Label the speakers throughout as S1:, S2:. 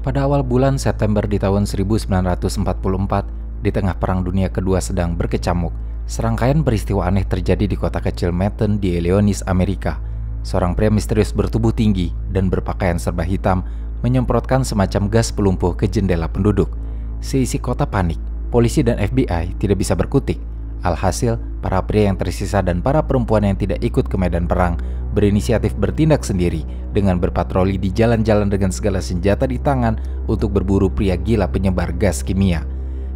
S1: Pada awal bulan September di tahun 1944, di tengah Perang Dunia Kedua sedang berkecamuk, serangkaian peristiwa aneh terjadi di kota kecil Manhattan di Illinois, Amerika. Seorang pria misterius bertubuh tinggi dan berpakaian serba hitam menyemprotkan semacam gas pelumpuh ke jendela penduduk. Seisi kota panik, polisi dan FBI tidak bisa berkutik. Alhasil, para pria yang tersisa dan para perempuan yang tidak ikut ke medan perang berinisiatif bertindak sendiri dengan berpatroli di jalan-jalan dengan segala senjata di tangan untuk berburu pria gila penyebar gas kimia.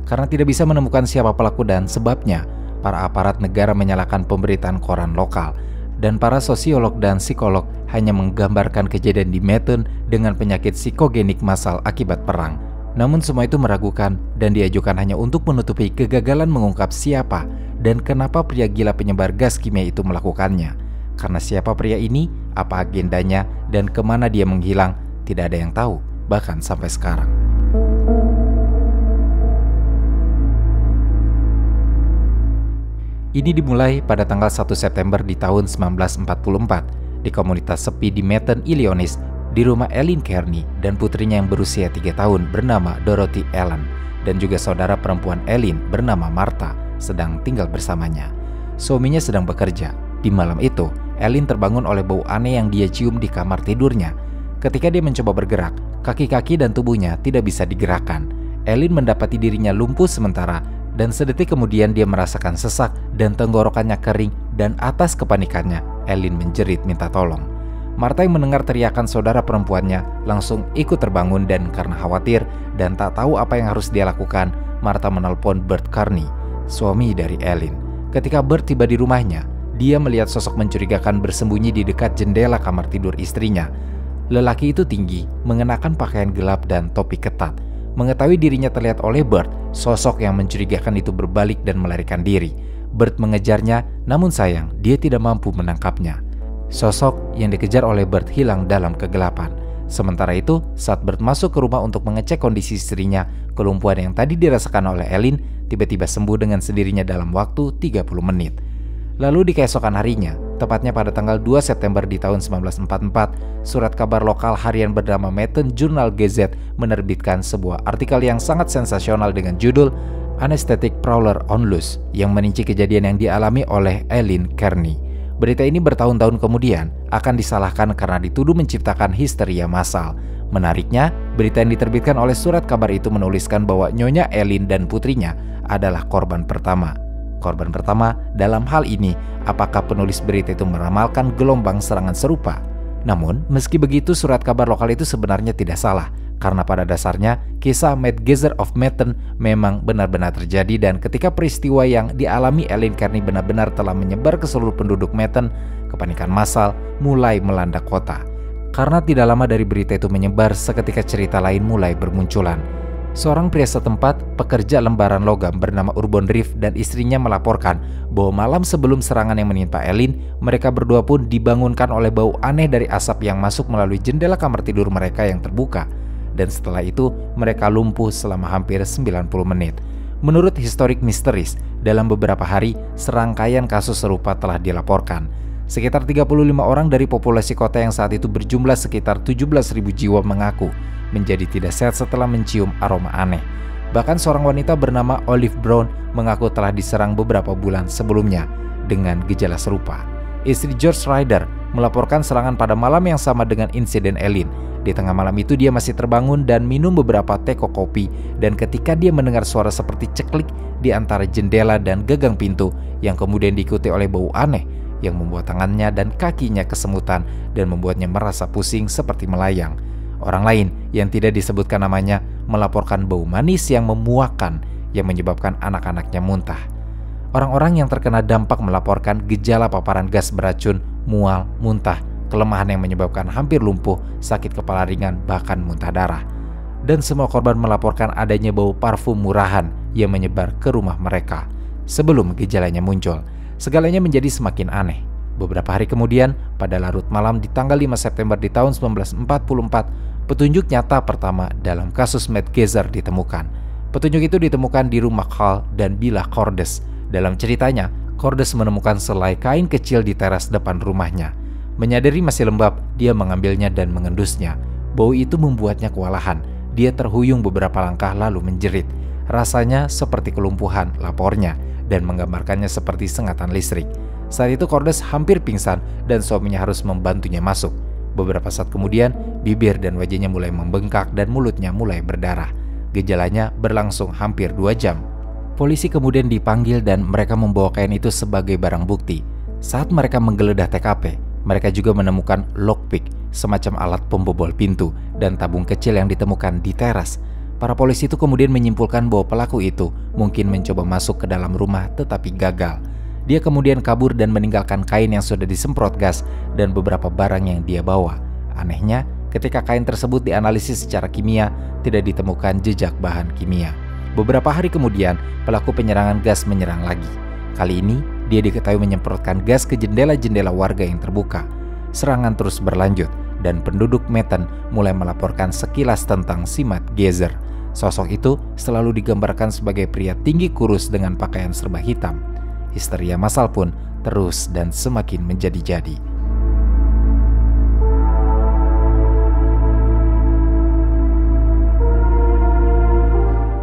S1: Karena tidak bisa menemukan siapa pelaku dan sebabnya, para aparat negara menyalakan pemberitaan koran lokal, dan para sosiolog dan psikolog hanya menggambarkan kejadian di Manhattan dengan penyakit psikogenik massal akibat perang. Namun semua itu meragukan dan diajukan hanya untuk menutupi kegagalan mengungkap siapa dan kenapa pria gila penyebar gas kimia itu melakukannya. Karena siapa pria ini, apa agendanya, dan kemana dia menghilang, tidak ada yang tahu, bahkan sampai sekarang. Ini dimulai pada tanggal 1 September di tahun 1944 di komunitas sepi di Manhattan, Illinois, di rumah Eileen Kearney dan putrinya yang berusia 3 tahun bernama Dorothy Allen dan juga saudara perempuan Eileen bernama Martha sedang tinggal bersamanya. Suaminya sedang bekerja. Di malam itu, Eileen terbangun oleh bau aneh yang dia cium di kamar tidurnya. Ketika dia mencoba bergerak, kaki-kaki dan tubuhnya tidak bisa digerakkan. Eileen mendapati dirinya lumpuh sementara dan sedetik kemudian dia merasakan sesak dan tenggorokannya kering, dan atas kepanikannya, Eileen menjerit minta tolong. Martha yang mendengar teriakan saudara perempuannya langsung ikut terbangun dan karena khawatir dan tak tahu apa yang harus dia lakukan, Martha menelpon Bert Kearney, suami dari Eileen. Ketika Bert tiba di rumahnya, dia melihat sosok mencurigakan bersembunyi di dekat jendela kamar tidur istrinya. Lelaki itu tinggi, mengenakan pakaian gelap dan topi ketat. Mengetahui dirinya terlihat oleh Bert, sosok yang mencurigakan itu berbalik dan melarikan diri. Bert mengejarnya, namun sayang, dia tidak mampu menangkapnya. Sosok yang dikejar oleh Bert hilang dalam kegelapan. Sementara itu, saat Bert masuk ke rumah untuk mengecek kondisi istrinya, kelumpuhan yang tadi dirasakan oleh Eileen tiba-tiba sembuh dengan sendirinya dalam waktu 30 menit. Lalu di keesokan harinya, tepatnya pada tanggal 2 September di tahun 1944, surat kabar lokal harian bernama Manhattan Journal-Gazette menerbitkan sebuah artikel yang sangat sensasional dengan judul Anesthetic Prowler on Loose yang merinci kejadian yang dialami oleh Eileen Kearney. Berita ini bertahun-tahun kemudian akan disalahkan karena dituduh menciptakan histeria massal. Menariknya, berita yang diterbitkan oleh surat kabar itu menuliskan bahwa Nyonya Eileen dan putrinya adalah korban pertama. Korban pertama dalam hal ini, apakah penulis berita itu meramalkan gelombang serangan serupa? Namun, meski begitu surat kabar lokal itu sebenarnya tidak salah, karena pada dasarnya kisah Mad Gazer of Manhattan memang benar-benar terjadi, dan ketika peristiwa yang dialami Eileen Kearney benar-benar telah menyebar ke seluruh penduduk Manhattan, kepanikan massal mulai melanda kota. Karena tidak lama dari berita itu menyebar, seketika cerita lain mulai bermunculan. Seorang pria setempat, pekerja lembaran logam bernama Urban Reef dan istrinya melaporkan bahwa malam sebelum serangan yang menimpa Eileen, mereka berdua pun dibangunkan oleh bau aneh dari asap yang masuk melalui jendela kamar tidur mereka yang terbuka. Dan setelah itu, mereka lumpuh selama hampir 90 menit. Menurut Historic Mysteries, dalam beberapa hari, serangkaian kasus serupa telah dilaporkan. Sekitar 35 orang dari populasi kota yang saat itu berjumlah sekitar 17.000 jiwa mengaku menjadi tidak sehat setelah mencium aroma aneh. Bahkan seorang wanita bernama Olive Brown mengaku telah diserang beberapa bulan sebelumnya dengan gejala serupa. Istri George Ryder melaporkan serangan pada malam yang sama dengan insiden Eileen. Di tengah malam itu dia masih terbangun dan minum beberapa teko kopi, dan ketika dia mendengar suara seperti ceklik di antara jendela dan gagang pintu yang kemudian diikuti oleh bau aneh yang membuat tangannya dan kakinya kesemutan dan membuatnya merasa pusing seperti melayang. Orang lain yang tidak disebutkan namanya melaporkan bau manis yang memuakkan yang menyebabkan anak-anaknya muntah. Orang-orang yang terkena dampak melaporkan gejala paparan gas beracun, mual, muntah, kelemahan yang menyebabkan hampir lumpuh, sakit kepala ringan, bahkan muntah darah. Dan semua korban melaporkan adanya bau parfum murahan yang menyebar ke rumah mereka. Sebelum gejalanya muncul, segalanya menjadi semakin aneh. Beberapa hari kemudian, pada larut malam di tanggal 5 September di tahun 1944, petunjuk nyata pertama dalam kasus Mad Gazer ditemukan. Petunjuk itu ditemukan di rumah Carl dan Billa Cordes. Dalam ceritanya, Cordes menemukan selai kain kecil di teras depan rumahnya. Menyadari masih lembab, dia mengambilnya dan mengendusnya. Bau itu membuatnya kewalahan. dia terhuyung beberapa langkah lalu menjerit. Rasanya seperti kelumpuhan, lapornya, dan menggambarkannya seperti sengatan listrik. Saat itu Cordes hampir pingsan dan suaminya harus membantunya masuk. Beberapa saat kemudian, bibir dan wajahnya mulai membengkak dan mulutnya mulai berdarah. Gejalanya berlangsung hampir 2 jam. Polisi kemudian dipanggil dan mereka membawa kain itu sebagai barang bukti. Saat mereka menggeledah TKP, mereka juga menemukan lockpick, semacam alat pembobol pintu, dan tabung kecil yang ditemukan di teras. Para polisi itu kemudian menyimpulkan bahwa pelaku itu mungkin mencoba masuk ke dalam rumah tetapi gagal. Dia kemudian kabur dan meninggalkan kain yang sudah disemprot gas dan beberapa barang yang dia bawa. Anehnya, ketika kain tersebut dianalisis secara kimia, tidak ditemukan jejak bahan kimia. Beberapa hari kemudian, pelaku penyerangan gas menyerang lagi. Kali ini, dia diketahui menyemprotkan gas ke jendela-jendela warga yang terbuka. Serangan terus berlanjut, dan penduduk Metten mulai melaporkan sekilas tentang si Matt Geyser. Sosok itu selalu digambarkan sebagai pria tinggi kurus dengan pakaian serba hitam. Histeria massal pun terus dan semakin menjadi-jadi.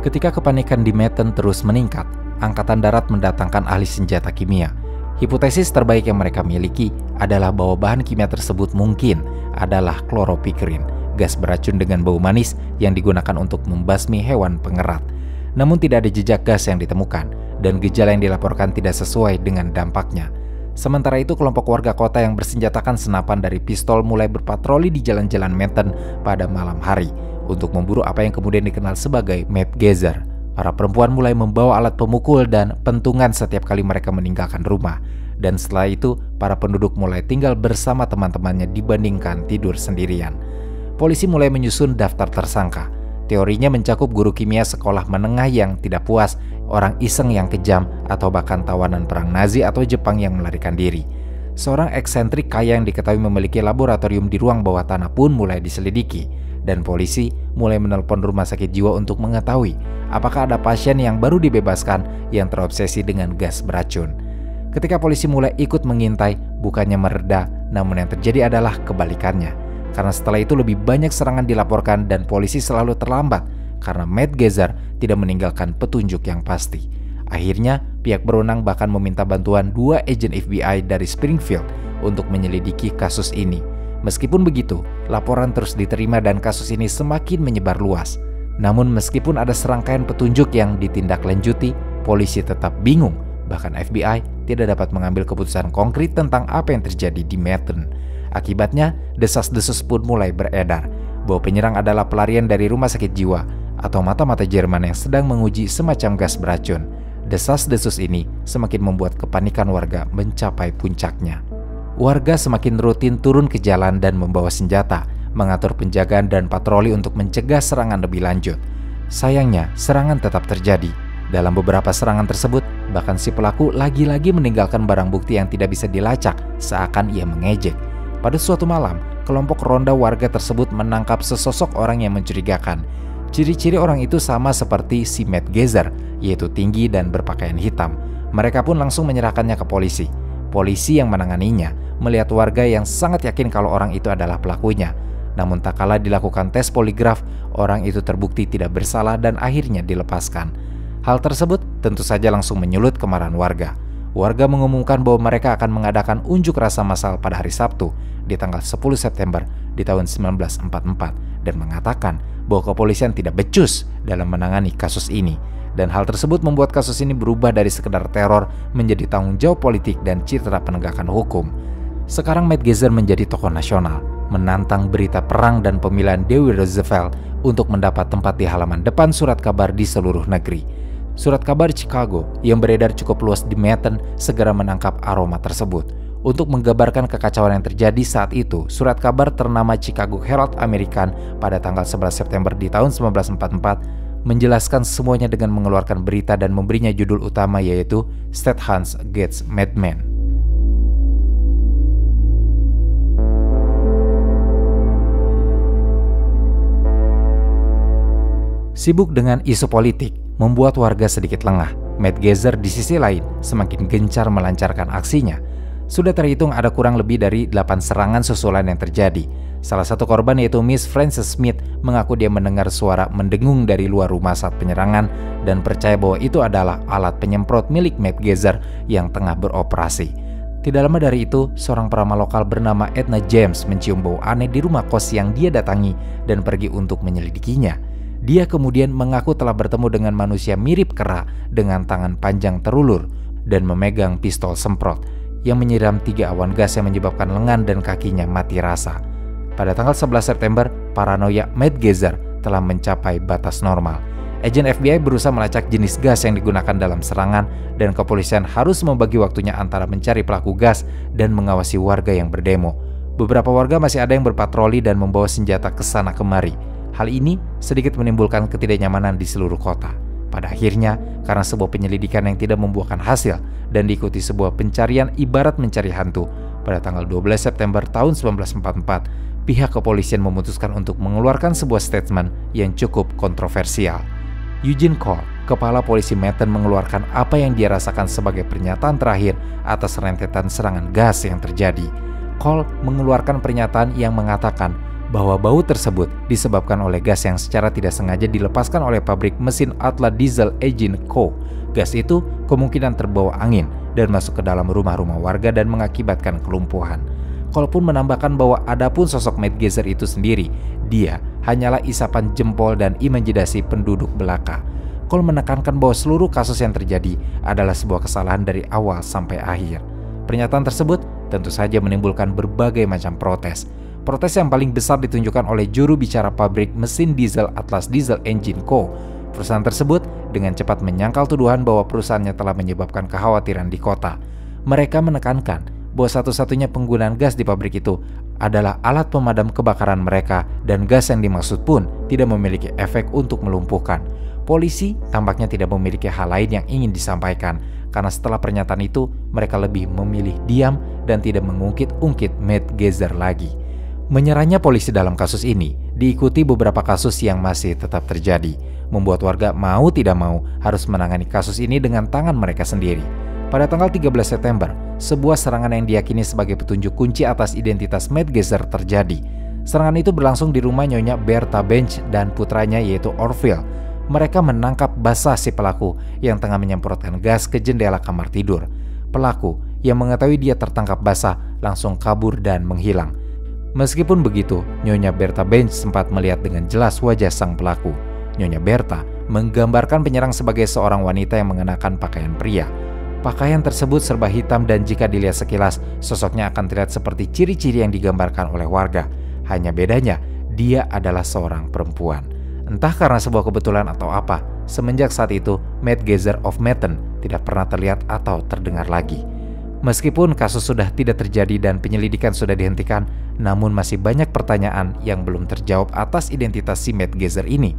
S1: Ketika kepanikan di Metten terus meningkat, Angkatan Darat mendatangkan ahli senjata kimia. Hipotesis terbaik yang mereka miliki adalah bahwa bahan kimia tersebut mungkin adalah kloropikrin, gas beracun dengan bau manis yang digunakan untuk membasmi hewan pengerat. Namun tidak ada jejak gas yang ditemukan, dan gejala yang dilaporkan tidak sesuai dengan dampaknya. Sementara itu, kelompok warga kota yang bersenjatakan senapan dari pistol mulai berpatroli di jalan-jalan Metten pada malam hari untuk memburu apa yang kemudian dikenal sebagai Matt Geyser. Para perempuan mulai membawa alat pemukul dan pentungan setiap kali mereka meninggalkan rumah. Dan setelah itu, para penduduk mulai tinggal bersama teman-temannya dibandingkan tidur sendirian. Polisi mulai menyusun daftar tersangka. Teorinya mencakup guru kimia sekolah menengah yang tidak puas, orang iseng yang kejam, atau bahkan tawanan perang Nazi atau Jepang yang melarikan diri. Seorang eksentrik kaya yang diketahui memiliki laboratorium di ruang bawah tanah pun mulai diselidiki, dan polisi mulai menelpon rumah sakit jiwa untuk mengetahui apakah ada pasien yang baru dibebaskan yang terobsesi dengan gas beracun. Ketika polisi mulai ikut mengintai, bukannya mereda, namun yang terjadi adalah kebalikannya. Karena setelah itu lebih banyak serangan dilaporkan dan polisi selalu terlambat karena Matt Geyser tidak meninggalkan petunjuk yang pasti. Akhirnya, pihak berwenang bahkan meminta bantuan 2 agen FBI dari Springfield untuk menyelidiki kasus ini. Meskipun begitu, laporan terus diterima dan kasus ini semakin menyebar luas. Namun meskipun ada serangkaian petunjuk yang ditindaklanjuti, polisi tetap bingung. Bahkan FBI tidak dapat mengambil keputusan konkret tentang apa yang terjadi di Metten. Akibatnya, desas-desus pun mulai beredar bahwa penyerang adalah pelarian dari rumah sakit jiwa atau mata-mata Jerman yang sedang menguji semacam gas beracun. Desas-desus ini semakin membuat kepanikan warga mencapai puncaknya. Warga semakin rutin turun ke jalan dan membawa senjata, mengatur penjagaan dan patroli untuk mencegah serangan lebih lanjut. Sayangnya, serangan tetap terjadi. Dalam beberapa serangan tersebut, bahkan si pelaku lagi-lagi meninggalkan barang bukti yang tidak bisa dilacak, seakan ia mengejek. Pada suatu malam, kelompok ronda warga tersebut menangkap sesosok orang yang mencurigakan. Ciri-ciri orang itu sama seperti si Matt Geyser, yaitu tinggi dan berpakaian hitam. Mereka pun langsung menyerahkannya ke polisi. Polisi yang menanganinya melihat warga yang sangat yakin kalau orang itu adalah pelakunya. Namun tak kala dilakukan tes poligraf, orang itu terbukti tidak bersalah dan akhirnya dilepaskan. Hal tersebut tentu saja langsung menyulut kemarahan warga. Warga mengumumkan bahwa mereka akan mengadakan unjuk rasa massal pada hari Sabtu di tanggal 10 September di tahun 1944 dan mengatakan bahwa kepolisian tidak becus dalam menangani kasus ini. Dan hal tersebut membuat kasus ini berubah dari sekedar teror menjadi tanggung jawab politik dan citra penegakan hukum. Sekarang Matt Geyser menjadi tokoh nasional, menantang berita perang dan pemilihan Dewi Roosevelt untuk mendapat tempat di halaman depan surat kabar di seluruh negeri. Surat kabar Chicago yang beredar cukup luas di Metten segera menangkap aroma tersebut. Untuk menggambarkan kekacauan yang terjadi saat itu, surat kabar ternama Chicago Herald American pada tanggal 11 September di tahun 1944 menjelaskan semuanya dengan mengeluarkan berita dan memberinya judul utama yaitu Stadthands Gets Madman. Sibuk dengan isu politik membuat warga sedikit lengah. Matt Geyser di sisi lain semakin gencar melancarkan aksinya. Sudah terhitung ada kurang lebih dari 8 serangan susulan yang terjadi. Salah satu korban yaitu Miss Frances Smith mengaku dia mendengar suara mendengung dari luar rumah saat penyerangan dan percaya bahwa itu adalah alat penyemprot milik Matt Geyser yang tengah beroperasi. Tidak lama dari itu, seorang peramal lokal bernama Edna James mencium bau aneh di rumah kos yang dia datangi dan pergi untuk menyelidikinya. Dia kemudian mengaku telah bertemu dengan manusia mirip kera dengan tangan panjang terulur dan memegang pistol semprot yang menyiram 3 awan gas yang menyebabkan lengan dan kakinya mati rasa. Pada tanggal 11 September, paranoia Matt Geyser telah mencapai batas normal. Agen FBI berusaha melacak jenis gas yang digunakan dalam serangan dan kepolisian harus membagi waktunya antara mencari pelaku gas dan mengawasi warga yang berdemo. Beberapa warga masih ada yang berpatroli dan membawa senjata ke sana kemari. Hal ini sedikit menimbulkan ketidaknyamanan di seluruh kota. Pada akhirnya, karena sebuah penyelidikan yang tidak membuahkan hasil dan diikuti sebuah pencarian ibarat mencari hantu, pada tanggal 12 September tahun 1944, pihak kepolisian memutuskan untuk mengeluarkan sebuah statement yang cukup kontroversial. Eugene Cole, kepala polisi Manhattan, mengeluarkan apa yang dia rasakan sebagai pernyataan terakhir atas rentetan serangan gas yang terjadi. Cole mengeluarkan pernyataan yang mengatakan bahwa bau tersebut disebabkan oleh gas yang secara tidak sengaja dilepaskan oleh pabrik mesin Atla Diesel Engine Co. Gas itu kemungkinan terbawa angin dan masuk ke dalam rumah-rumah warga dan mengakibatkan kelumpuhan. Cole pun menambahkan bahwa adapun sosok Matt Geyser itu sendiri, dia hanyalah isapan jempol dan imajinasi penduduk belaka. Cole menekankan bahwa seluruh kasus yang terjadi adalah sebuah kesalahan dari awal sampai akhir. Pernyataan tersebut tentu saja menimbulkan berbagai macam protes. Protes yang paling besar ditunjukkan oleh juru bicara pabrik mesin diesel Atlas Diesel Engine Co. Perusahaan tersebut dengan cepat menyangkal tuduhan bahwa perusahaannya telah menyebabkan kekhawatiran di kota. Mereka menekankan bahwa satu-satunya penggunaan gas di pabrik itu adalah alat pemadam kebakaran mereka dan gas yang dimaksud pun tidak memiliki efek untuk melumpuhkan. Polisi tampaknya tidak memiliki hal lain yang ingin disampaikan karena setelah pernyataan itu mereka lebih memilih diam dan tidak mengungkit-ungkit Matt Geyser lagi. Menyerahnya polisi dalam kasus ini diikuti beberapa kasus yang masih tetap terjadi, membuat warga mau tidak mau harus menangani kasus ini dengan tangan mereka sendiri. Pada tanggal 13 September, sebuah serangan yang diyakini sebagai petunjuk kunci atas identitas Matt Geyser terjadi. Serangan itu berlangsung di rumah Nyonya Bertha Bench dan putranya yaitu Orville. Mereka menangkap basah si pelaku yang tengah menyemprotkan gas ke jendela kamar tidur. Pelaku yang mengetahui dia tertangkap basah langsung kabur dan menghilang. Meskipun begitu, Nyonya Bertha Bench sempat melihat dengan jelas wajah sang pelaku. Nyonya Bertha menggambarkan penyerang sebagai seorang wanita yang mengenakan pakaian pria. Pakaian tersebut serba hitam dan jika dilihat sekilas, sosoknya akan terlihat seperti ciri-ciri yang digambarkan oleh warga. Hanya bedanya, dia adalah seorang perempuan. Entah karena sebuah kebetulan atau apa, semenjak saat itu, Matt Geyser of Manhattan tidak pernah terlihat atau terdengar lagi. Meskipun kasus sudah tidak terjadi dan penyelidikan sudah dihentikan, namun masih banyak pertanyaan yang belum terjawab atas identitas si Matt Geyser ini.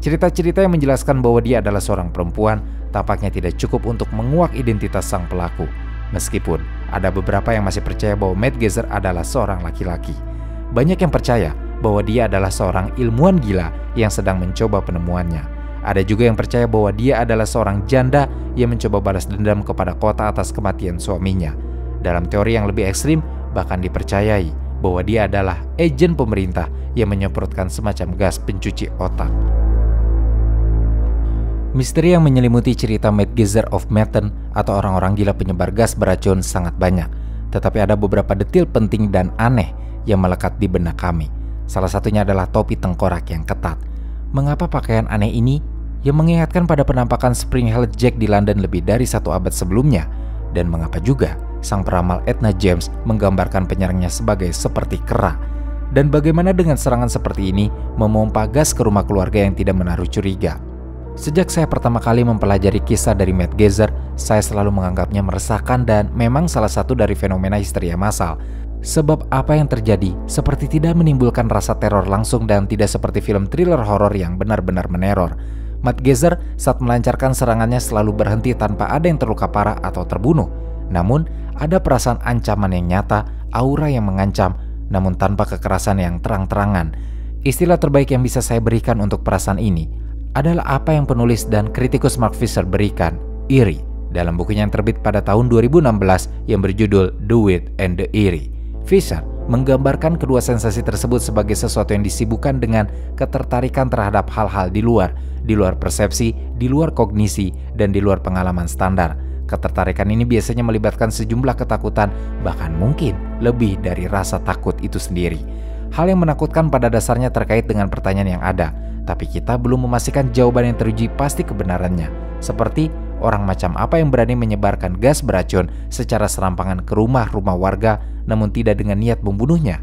S1: Cerita-cerita yang menjelaskan bahwa dia adalah seorang perempuan tampaknya tidak cukup untuk menguak identitas sang pelaku. Meskipun ada beberapa yang masih percaya bahwa Matt Geyser adalah seorang laki-laki. Banyak yang percaya bahwa dia adalah seorang ilmuwan gila yang sedang mencoba penemuannya. Ada juga yang percaya bahwa dia adalah seorang janda yang mencoba balas dendam kepada kota atas kematian suaminya. Dalam teori yang lebih ekstrim, bahkan dipercayai bahwa dia adalah agen pemerintah yang menyemprotkan semacam gas pencuci otak. Misteri yang menyelimuti cerita Matt Geyser of Manhattan atau orang-orang gila penyebar gas beracun sangat banyak. Tetapi ada beberapa detil penting dan aneh yang melekat di benak kami. Salah satunya adalah topi tengkorak yang ketat. Mengapa pakaian aneh ini yang mengingatkan pada penampakan Spring-Heeled Jack di London lebih dari 1 abad sebelumnya? Dan mengapa juga sang peramal Edna James menggambarkan penyerangnya sebagai seperti kera? Dan bagaimana dengan serangan seperti ini memompa gas ke rumah keluarga yang tidak menaruh curiga? Sejak saya pertama kali mempelajari kisah dari Matt Geyser, saya selalu menganggapnya meresahkan dan memang salah satu dari fenomena histeria massal. Sebab apa yang terjadi seperti tidak menimbulkan rasa teror langsung dan tidak seperti film thriller horor yang benar-benar meneror. Matt Geyser saat melancarkan serangannya selalu berhenti tanpa ada yang terluka parah atau terbunuh. Namun, ada perasaan ancaman yang nyata, aura yang mengancam, namun tanpa kekerasan yang terang-terangan. Istilah terbaik yang bisa saya berikan untuk perasaan ini adalah apa yang penulis dan kritikus Mark Fisher berikan, eerie, dalam bukunya yang terbit pada tahun 2016 yang berjudul The Weird and the Eerie. Fisher menggambarkan kedua sensasi tersebut sebagai sesuatu yang disibukkan dengan ketertarikan terhadap hal-hal di luar persepsi, di luar kognisi, dan di luar pengalaman standar. Ketertarikan ini biasanya melibatkan sejumlah ketakutan, bahkan mungkin lebih dari rasa takut itu sendiri. Hal yang menakutkan pada dasarnya terkait dengan pertanyaan yang ada, tapi kita belum memastikan jawaban yang teruji pasti kebenarannya. Seperti orang macam apa yang berani menyebarkan gas beracun secara serampangan ke rumah-rumah warga namun tidak dengan niat membunuhnya?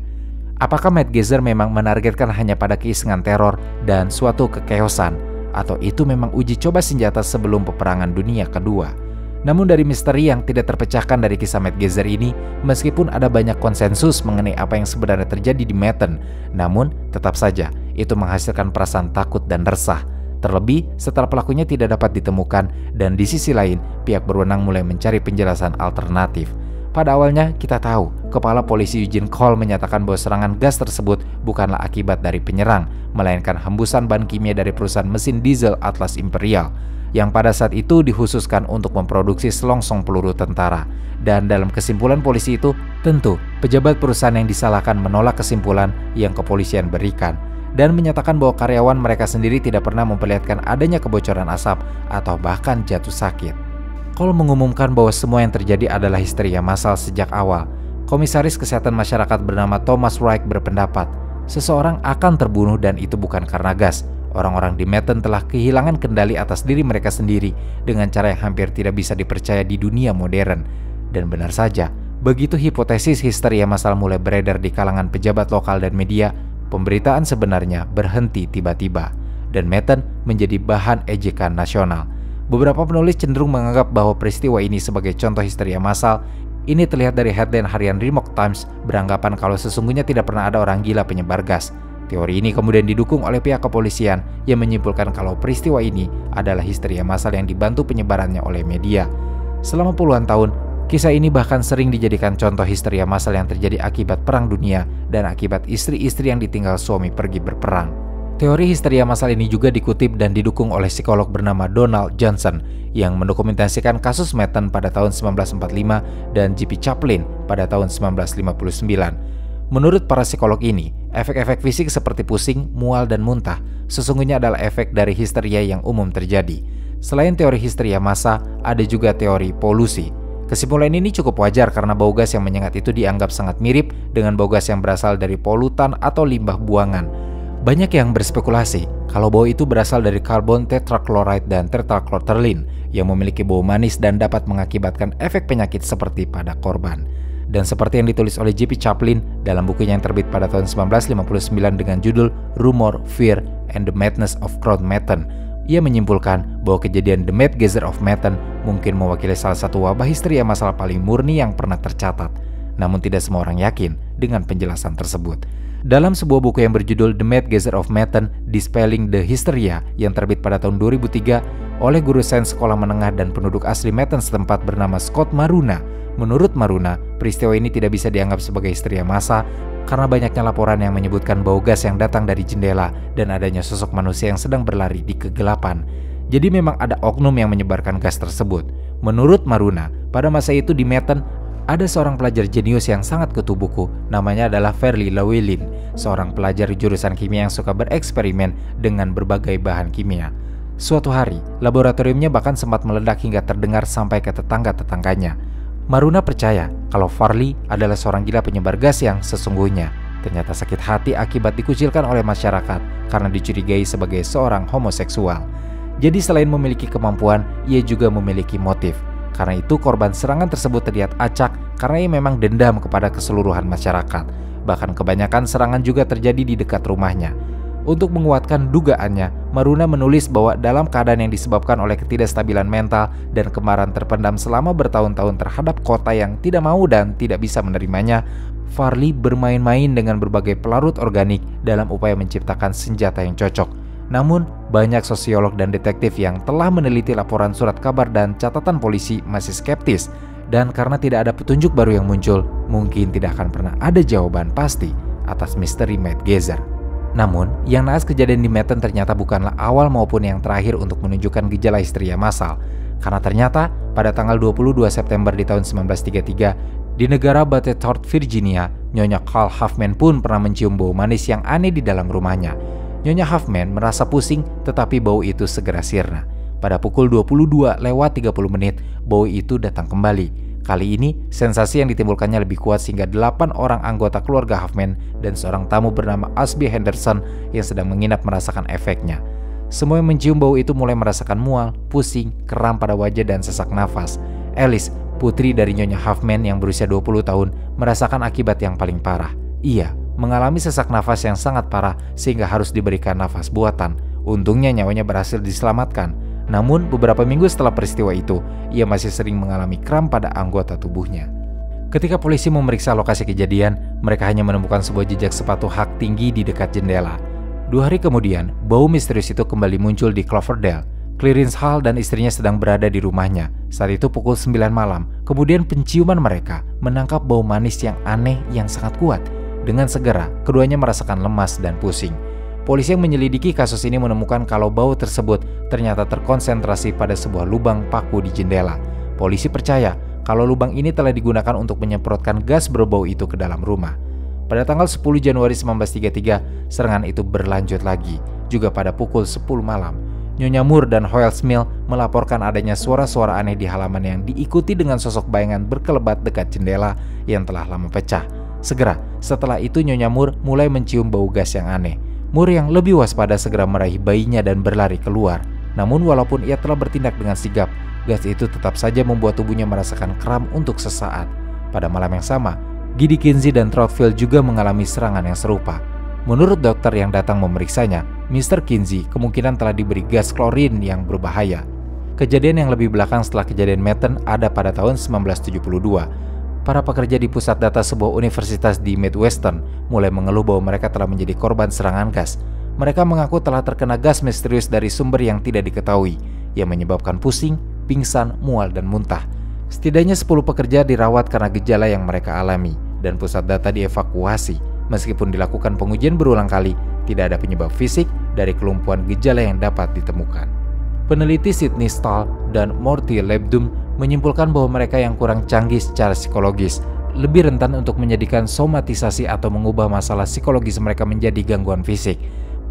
S1: Apakah Matt Geyser memang menargetkan hanya pada keisengan teror dan suatu kekeosan, atau itu memang uji coba senjata sebelum peperangan dunia kedua? Namun dari misteri yang tidak terpecahkan dari kisah Matt Geyser ini, meskipun ada banyak konsensus mengenai apa yang sebenarnya terjadi di Manhattan, namun tetap saja itu menghasilkan perasaan takut dan resah. Terlebih setelah pelakunya tidak dapat ditemukan dan di sisi lain pihak berwenang mulai mencari penjelasan alternatif. Pada awalnya kita tahu Kepala Polisi Eugene Cole menyatakan bahwa serangan gas tersebut bukanlah akibat dari penyerang, melainkan hembusan bahan kimia dari perusahaan mesin diesel Atlas Imperial yang pada saat itu dikhususkan untuk memproduksi selongsong peluru tentara. Dan dalam kesimpulan polisi itu, tentu pejabat perusahaan yang disalahkan menolak kesimpulan yang kepolisian berikan dan menyatakan bahwa karyawan mereka sendiri tidak pernah memperlihatkan adanya kebocoran asap atau bahkan jatuh sakit. Cole mengumumkan bahwa semua yang terjadi adalah histeria massal sejak awal. Komisaris Kesehatan Masyarakat bernama Thomas Reich berpendapat, seseorang akan terbunuh dan itu bukan karena gas. Orang-orang di Manhattan telah kehilangan kendali atas diri mereka sendiri dengan cara yang hampir tidak bisa dipercaya di dunia modern. Dan benar saja, begitu hipotesis histeria massal mulai beredar di kalangan pejabat lokal dan media, pemberitaan sebenarnya berhenti tiba-tiba, dan Manhattan menjadi bahan ejekan nasional. Beberapa penulis cenderung menganggap bahwa peristiwa ini sebagai contoh histeria massal. Ini terlihat dari headline harian New York Times beranggapan kalau sesungguhnya tidak pernah ada orang gila penyebar gas. Teori ini kemudian didukung oleh pihak kepolisian yang menyimpulkan kalau peristiwa ini adalah histeria massal yang dibantu penyebarannya oleh media. Selama puluhan tahun, kisah ini bahkan sering dijadikan contoh histeria massal yang terjadi akibat perang dunia dan akibat istri-istri yang ditinggal suami pergi berperang. Teori histeria massal ini juga dikutip dan didukung oleh psikolog bernama Donald Johnson yang mendokumentasikan kasus Manhattan pada tahun 1945 dan J.P. Chaplin pada tahun 1959. Menurut para psikolog ini, efek-efek fisik seperti pusing, mual, dan muntah sesungguhnya adalah efek dari histeria yang umum terjadi. Selain teori histeria massa, ada juga teori polusi. Kesimpulan ini cukup wajar karena bau gas yang menyengat itu dianggap sangat mirip dengan bau gas yang berasal dari polutan atau limbah buangan. Banyak yang berspekulasi kalau bau itu berasal dari karbon tetrachloride dan tetrachlorterlin yang memiliki bau manis dan dapat mengakibatkan efek penyakit seperti pada korban. Dan seperti yang ditulis oleh J.P. Chaplin dalam bukunya yang terbit pada tahun 1959 dengan judul Rumor, Fear, and the Madness of Crowd Manhattan, ia menyimpulkan bahwa kejadian The Matt Geyser of Manhattan mungkin mewakili salah satu wabah histeria massal paling murni yang pernah tercatat. Namun tidak semua orang yakin dengan penjelasan tersebut. Dalam sebuah buku yang berjudul The Matt Geyser of Manhattan, Dispelling the Hysteria yang terbit pada tahun 2003 oleh guru sains sekolah menengah dan penduduk asli Manhattan setempat bernama Scott Maruna. Menurut Maruna, peristiwa ini tidak bisa dianggap sebagai histeria massa karena banyaknya laporan yang menyebutkan bau gas yang datang dari jendela dan adanya sosok manusia yang sedang berlari di kegelapan. Jadi memang ada oknum yang menyebarkan gas tersebut. Menurut Maruna, pada masa itu di Manhattan ada seorang pelajar jenius yang sangat kutu buku, namanya adalah Farley Llewellyn, seorang pelajar jurusan kimia yang suka bereksperimen dengan berbagai bahan kimia. Suatu hari, laboratoriumnya bahkan sempat meledak hingga terdengar sampai ke tetangga-tetangganya. Maruna percaya kalau Farley adalah seorang gila penyebar gas yang sesungguhnya. Ternyata sakit hati akibat dikucilkan oleh masyarakat karena dicurigai sebagai seorang homoseksual. Jadi selain memiliki kemampuan, ia juga memiliki motif. Karena itu korban serangan tersebut terlihat acak karena ia memang dendam kepada keseluruhan masyarakat. Bahkan kebanyakan serangan juga terjadi di dekat rumahnya. Untuk menguatkan dugaannya, Maruna menulis bahwa dalam keadaan yang disebabkan oleh ketidakstabilan mental dan kemarahan terpendam selama bertahun-tahun terhadap kota yang tidak mau dan tidak bisa menerimanya, Farley bermain-main dengan berbagai pelarut organik dalam upaya menciptakan senjata yang cocok. Namun, banyak sosiolog dan detektif yang telah meneliti laporan surat kabar dan catatan polisi masih skeptis. Dan karena tidak ada petunjuk baru yang muncul, mungkin tidak akan pernah ada jawaban pasti atas misteri Matt Geyser. Namun, yang naas kejadian di Manhattan ternyata bukanlah awal maupun yang terakhir untuk menunjukkan gejala histeria massal. Karena ternyata pada tanggal 22 September di tahun 1933, di negara Butterworth, Virginia, Nyonya Carl Huffman pun pernah mencium bau manis yang aneh di dalam rumahnya. Nyonya Huffman merasa pusing, tetapi bau itu segera sirna. Pada pukul 22:30 bau itu datang kembali. Kali ini, sensasi yang ditimbulkannya lebih kuat sehingga 8 orang anggota keluarga Huffman dan seorang tamu bernama Ashby Henderson yang sedang menginap merasakan efeknya. Semua yang mencium bau itu mulai merasakan mual, pusing, kram pada wajah dan sesak nafas. Alice, putri dari Nyonya Huffman yang berusia 20 tahun, merasakan akibat yang paling parah. Ia mengalami sesak nafas yang sangat parah sehingga harus diberikan nafas buatan. Untungnya nyawanya berhasil diselamatkan. Namun beberapa minggu setelah peristiwa itu, ia masih sering mengalami kram pada anggota tubuhnya. Ketika polisi memeriksa lokasi kejadian, mereka hanya menemukan sebuah jejak sepatu hak tinggi di dekat jendela. 2 hari kemudian, bau misterius itu kembali muncul di Cloverdale. Clarence Hall dan istrinya sedang berada di rumahnya. Saat itu pukul 9 malam, kemudian penciuman mereka menangkap bau manis yang aneh yang sangat kuat. Dengan segera, keduanya merasakan lemas dan pusing. Polisi yang menyelidiki kasus ini menemukan kalau bau tersebut ternyata terkonsentrasi pada sebuah lubang paku di jendela. Polisi percaya kalau lubang ini telah digunakan untuk menyemprotkan gas berbau itu ke dalam rumah. Pada tanggal 10 Januari 1933, serangan itu berlanjut lagi, juga pada pukul 10 malam. Nyonya Moore dan Hoyle Smith melaporkan adanya suara-suara aneh di halaman yang diikuti dengan sosok bayangan berkelebat dekat jendela yang telah lama pecah. Segera setelah itu Nyonya Moore mulai mencium bau gas yang aneh. Moore yang lebih waspada segera meraih bayinya dan berlari keluar. Namun walaupun ia telah bertindak dengan sigap, gas itu tetap saja membuat tubuhnya merasakan kram untuk sesaat. Pada malam yang sama, Giddy Kinsey dan Troutfield juga mengalami serangan yang serupa. Menurut dokter yang datang memeriksanya, Mr. Kinsey kemungkinan telah diberi gas klorin yang berbahaya. Kejadian yang lebih belakang setelah kejadian Maton ada pada tahun 1972. Para pekerja di pusat data sebuah universitas di Midwestern mulai mengeluh bahwa mereka telah menjadi korban serangan gas. Mereka mengaku telah terkena gas misterius dari sumber yang tidak diketahui, yang menyebabkan pusing, pingsan, mual, dan muntah. Setidaknya 10 pekerja dirawat karena gejala yang mereka alami, dan pusat data dievakuasi. Meskipun dilakukan pengujian berulang kali, tidak ada penyebab fisik dari kelumpuhan gejala yang dapat ditemukan. Peneliti Sidney Stahl dan Morty Lebdum menyimpulkan bahwa mereka yang kurang canggih secara psikologis lebih rentan untuk menjadikan somatisasi atau mengubah masalah psikologis mereka menjadi gangguan fisik.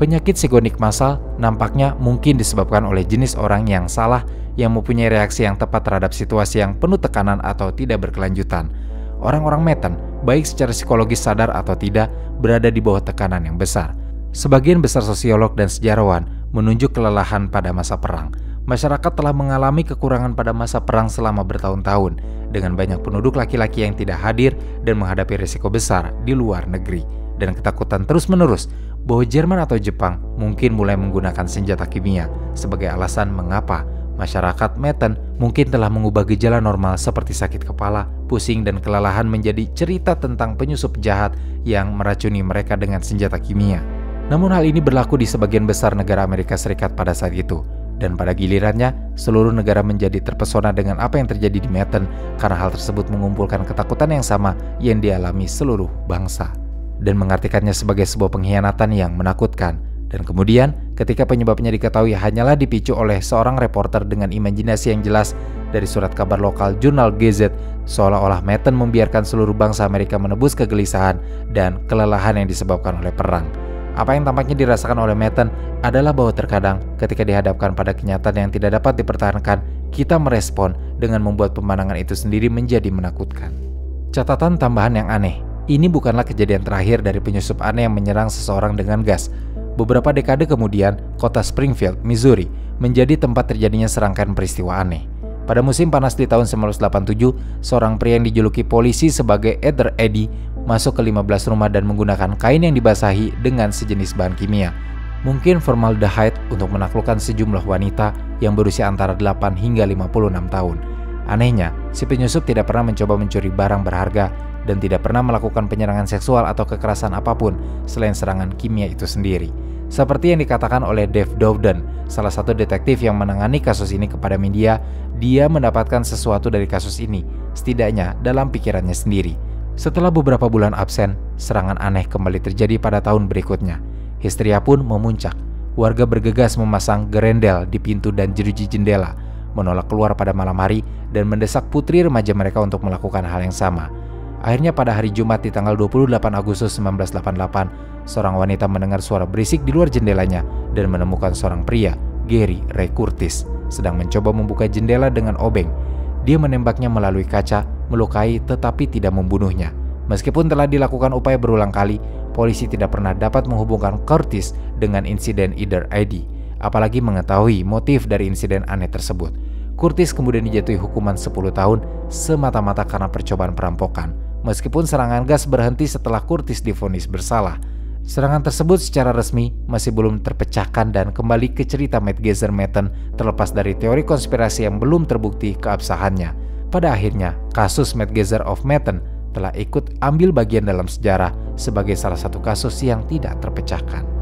S1: Penyakit psikonik massal nampaknya mungkin disebabkan oleh jenis orang yang salah yang mempunyai reaksi yang tepat terhadap situasi yang penuh tekanan atau tidak berkelanjutan. Orang-orang Maton, baik secara psikologis sadar atau tidak, berada di bawah tekanan yang besar. Sebagian besar sosiolog dan sejarawan menunjuk kelelahan pada masa perang. Masyarakat telah mengalami kekurangan pada masa perang selama bertahun-tahun, dengan banyak penduduk laki-laki yang tidak hadir dan menghadapi risiko besar di luar negeri, dan ketakutan terus-menerus bahwa Jerman atau Jepang mungkin mulai menggunakan senjata kimia sebagai alasan mengapa masyarakat Maton mungkin telah mengubah gejala normal seperti sakit kepala, pusing, dan kelelahan menjadi cerita tentang penyusup jahat yang meracuni mereka dengan senjata kimia. Namun hal ini berlaku di sebagian besar negara Amerika Serikat pada saat itu. Dan pada gilirannya, seluruh negara menjadi terpesona dengan apa yang terjadi di Maton karena hal tersebut mengumpulkan ketakutan yang sama yang dialami seluruh bangsa dan mengartikannya sebagai sebuah pengkhianatan yang menakutkan. Dan kemudian, ketika penyebabnya diketahui hanyalah dipicu oleh seorang reporter dengan imajinasi yang jelas dari surat kabar lokal jurnal Gazette, seolah-olah Maton membiarkan seluruh bangsa Amerika menebus kegelisahan dan kelelahan yang disebabkan oleh perang. Apa yang tampaknya dirasakan oleh Maton adalah bahwa terkadang ketika dihadapkan pada kenyataan yang tidak dapat dipertahankan, kita merespon dengan membuat pemandangan itu sendiri menjadi menakutkan. Catatan tambahan yang aneh, ini bukanlah kejadian terakhir dari penyusup aneh yang menyerang seseorang dengan gas. Beberapa dekade kemudian, kota Springfield, Missouri, menjadi tempat terjadinya serangkaian peristiwa aneh. Pada musim panas di tahun 1987, seorang pria yang dijuluki polisi sebagai Eder Eddy masuk ke 15 rumah dan menggunakan kain yang dibasahi dengan sejenis bahan kimia, mungkin formaldehyde, untuk menaklukkan sejumlah wanita yang berusia antara 8 hingga 56 tahun. Anehnya, si penyusup tidak pernah mencoba mencuri barang berharga dan tidak pernah melakukan penyerangan seksual atau kekerasan apapun selain serangan kimia itu sendiri. Seperti yang dikatakan oleh Dave Dowden, salah satu detektif yang menangani kasus ini kepada media, dia mendapatkan sesuatu dari kasus ini, setidaknya dalam pikirannya sendiri. Setelah beberapa bulan absen, serangan aneh kembali terjadi pada tahun berikutnya. Histeria pun memuncak. Warga bergegas memasang gerendel di pintu dan jeruji jendela. menolak keluar pada malam hari, dan mendesak putri remaja mereka untuk melakukan hal yang sama. Akhirnya pada hari Jumat di tanggal 28 Agustus 1988, seorang wanita mendengar suara berisik di luar jendelanya dan menemukan seorang pria, Gary Ray Curtis, sedang mencoba membuka jendela dengan obeng. Dia menembaknya melalui kaca, melukai tetapi tidak membunuhnya. Meskipun telah dilakukan upaya berulang kali, polisi tidak pernah dapat menghubungkan Curtis dengan insiden Either ID, apalagi mengetahui motif dari insiden aneh tersebut. Curtis kemudian dijatuhi hukuman 10 tahun semata-mata karena percobaan perampokan. Meskipun serangan gas berhenti setelah Curtis divonis bersalah, serangan tersebut secara resmi masih belum terpecahkan dan kembali ke cerita Matt Geyser Manton terlepas dari teori konspirasi yang belum terbukti keabsahannya. Pada akhirnya, kasus Matt Geyser of Manton telah ikut ambil bagian dalam sejarah sebagai salah satu kasus yang tidak terpecahkan.